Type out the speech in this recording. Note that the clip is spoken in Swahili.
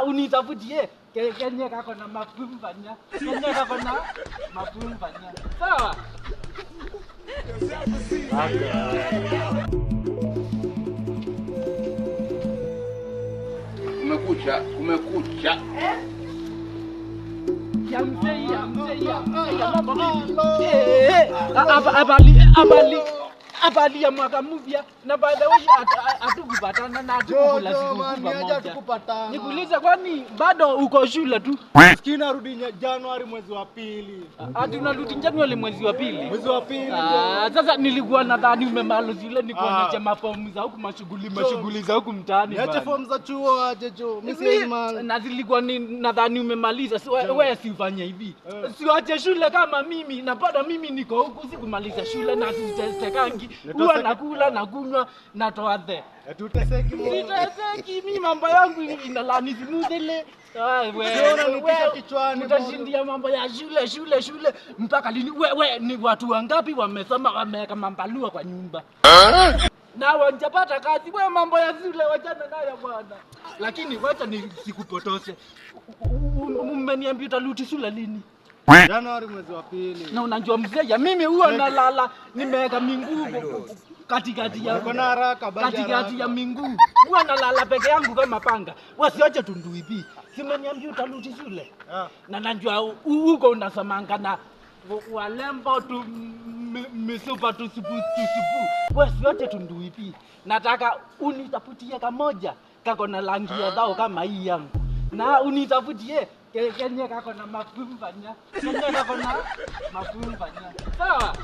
Unitafutie Kenya kako na mafumfanya. Kenya kako na mafumfanya. Sawa? Kumekucha. Ya mzee abali ya mwaka mpya na by the way hatukupatana na hatukula siku moja. Nikuulize kwani bado uko shule tu? Sikini narudi Januari mwezi wa pili. Ati unarudi Januari mwezi wa pili? Mwezi wa pili. Sasa nilikuwa nadhani umemaliza ile niko na chama fomu za huku mashughuli za huku mtaani. Niache fomu za chuo aje jo. Na zilikuwa nadhani umemaliza. Wewe si ufanye hivi. Siache shule kama mimi na bado mimi niko huku sikumaliza shule na sitesekangi. Huwa nakula na kunywa na toa the. Tuteseki mo. Siteseki mimi mambo yangu inalani simudele. Wewe kichwani utashindia mambo ya shule mpaka lini? Wewe ni watu wangapi wamesoma wameweka mambalua kwa nyumba? Na wanjapata kazi. Wewe mambo ya shule wachana nayo bwana. Lakini wacha nisikupotoshe. Umeniambia utaluti shule lini? Januari mwezi wa pili. Na unajua mzee ya mimi huwa nalala nimeweka minguu katikati ya minguu. Huwa nalala peke yangu kama panga. Wasiache tunduipi. Simeniambia utaluti shule. Na najua huko unasamanga na walembo tu misupa tu supu. Wasiache tunduipi. Nataka unitafutie kamoja kako na rangi ya dhao kama hii yangu. Na unitafutie Kenya kako na mafumfanya. Kenya kako na mafumfanya. Sawa?